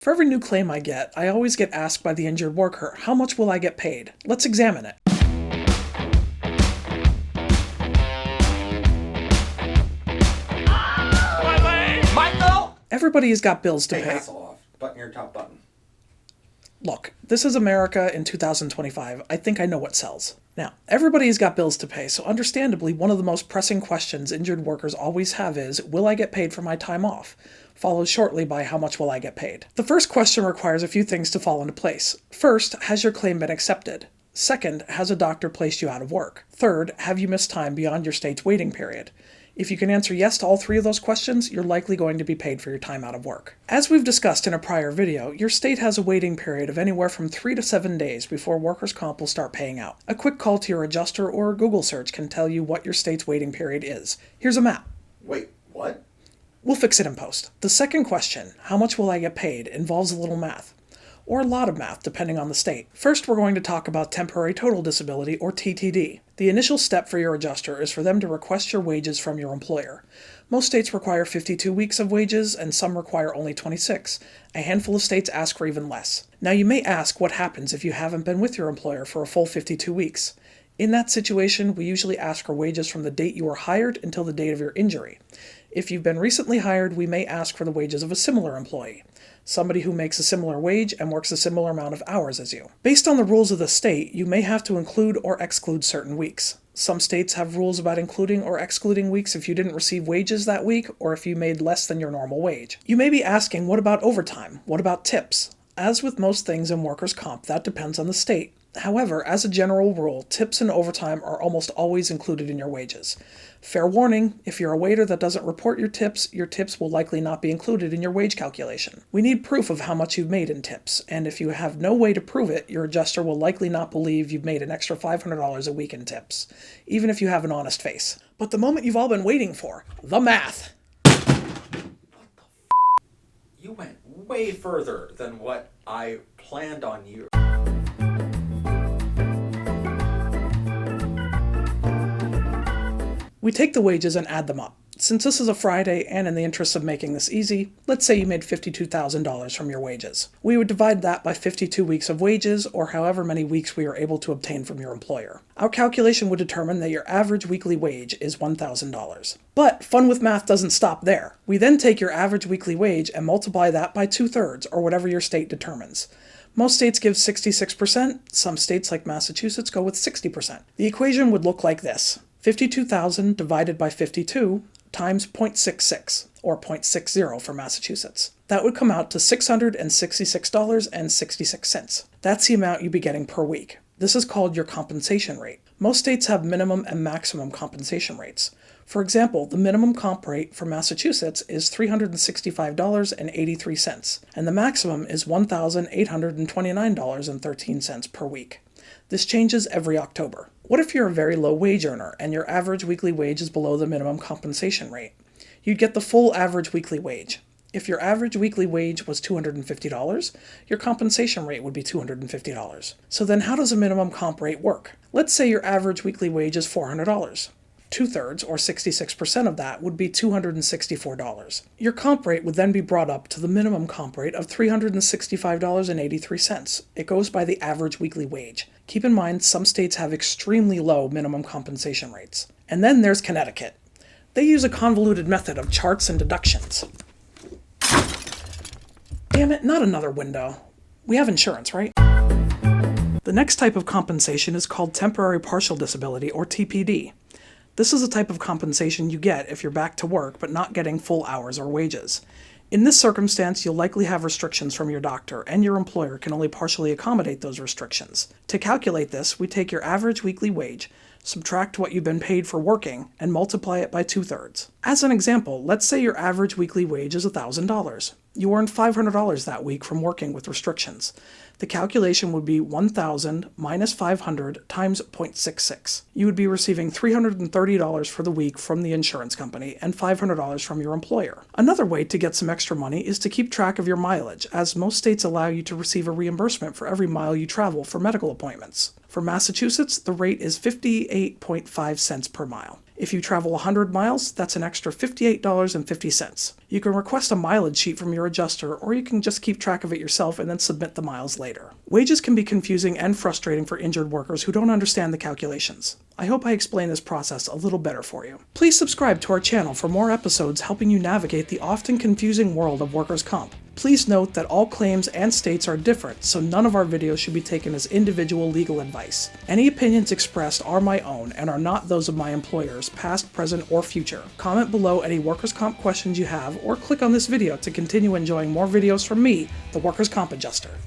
For every new claim I get, I always get asked by the injured worker, how much will I get paid? Let's examine it. Michael! Everybody's got bills to Hey, pay. hassle off. Button your top button. Look, this is America in 2025. I think I know what sells. Now, everybody's got bills to pay, so understandably, one of the most pressing questions injured workers always have is, will I get paid for my time off? Followed shortly by, how much will I get paid? The first question requires a few things to fall into place. First, has your claim been accepted? Second, has a doctor placed you out of work? Third, have you missed time beyond your state's waiting period? If you can answer yes to all three of those questions, you're likely going to be paid for your time out of work. As we've discussed in a prior video, your state has a waiting period of anywhere from 3 to 7 days before workers' comp will start paying out. A quick call to your adjuster or a Google search can tell you what your state's waiting period is. Here's a map. Wait, what? We'll fix it in post. The second question, how much will I get paid, involves a little math. Or a lot of math, depending on the state. First, we're going to talk about temporary total disability, or TTD. The initial step for your adjuster is for them to request your wages from your employer. Most states require 52 weeks of wages, and some require only 26. A handful of states ask for even less. Now, you may ask what happens if you haven't been with your employer for a full 52 weeks. In that situation, we usually ask for wages from the date you were hired until the date of your injury. If you've been recently hired, we may ask for the wages of a similar employee, somebody who makes a similar wage and works a similar amount of hours as you. Based on the rules of the state, you may have to include or exclude certain weeks. Some states have rules about including or excluding weeks if you didn't receive wages that week or if you made less than your normal wage. You may be asking, what about overtime? What about tips? As with most things in workers' comp, that depends on the state. However, as a general rule, tips and overtime are almost always included in your wages. Fair warning, if you're a waiter that doesn't report your tips will likely not be included in your wage calculation. We need proof of how much you've made in tips, and if you have no way to prove it, your adjuster will likely not believe you've made an extra $500 a week in tips, even if you have an honest face. But the moment you've all been waiting for, the math. You went way further than what I planned on you. We take the wages and add them up. Since this is a Friday, and in the interest of making this easy, let's say you made $52,000 from your wages. We would divide that by 52 weeks of wages, or however many weeks we are able to obtain from your employer. Our calculation would determine that your average weekly wage is $1,000. But fun with math doesn't stop there. We then take your average weekly wage and multiply that by 2/3, or whatever your state determines. Most states give 66%, some states like Massachusetts go with 60%. The equation would look like this. 52,000 divided by 52 times 0.66, or 0.60 for Massachusetts. That would come out to $666.66. That's the amount you'd be getting per week. This is called your compensation rate. Most states have minimum and maximum compensation rates. For example, the minimum comp rate for Massachusetts is $365.83, and the maximum is $1,829.13 per week. This changes every October. What if you're a very low wage earner and your average weekly wage is below the minimum compensation rate? You'd get the full average weekly wage. If your average weekly wage was $250, your compensation rate would be $250. So then how does a minimum comp rate work? Let's say your average weekly wage is $400. 2/3, or 66% of that, would be $264. Your comp rate would then be brought up to the minimum comp rate of $365.83. It goes by the average weekly wage. Keep in mind, some states have extremely low minimum compensation rates. And then there's Connecticut. They use a convoluted method of charts and deductions. Damn it, not another window. We have insurance, right? The next type of compensation is called temporary partial disability, or TPD. This is a type of compensation you get if you're back to work but not getting full hours or wages. In this circumstance, you'll likely have restrictions from your doctor, and your employer can only partially accommodate those restrictions. To calculate this, we take your average weekly wage, subtract what you've been paid for working, and multiply it by 2/3. As an example, let's say your average weekly wage is $1,000. You earned $500 that week from working with restrictions. The calculation would be 1,000 minus 500 times 0.66. You would be receiving $330 for the week from the insurance company and $500 from your employer. Another way to get some extra money is to keep track of your mileage, as most states allow you to receive a reimbursement for every mile you travel for medical appointments. For Massachusetts, the rate is 58.5 cents per mile. If you travel 100 miles, that's an extra $58.50. You can request a mileage sheet from your adjuster, or you can just keep track of it yourself and then submit the miles later. Wages can be confusing and frustrating for injured workers who don't understand the calculations. I hope I explained this process a little better for you. Please subscribe to our channel for more episodes helping you navigate the often confusing world of workers' comp. Please note that all claims and states are different, so none of our videos should be taken as individual legal advice. Any opinions expressed are my own and are not those of my employers, past, present, or future. Comment below any workers' comp questions you have, or click on this video to continue enjoying more videos from me, the Workers' Comp Adjuster.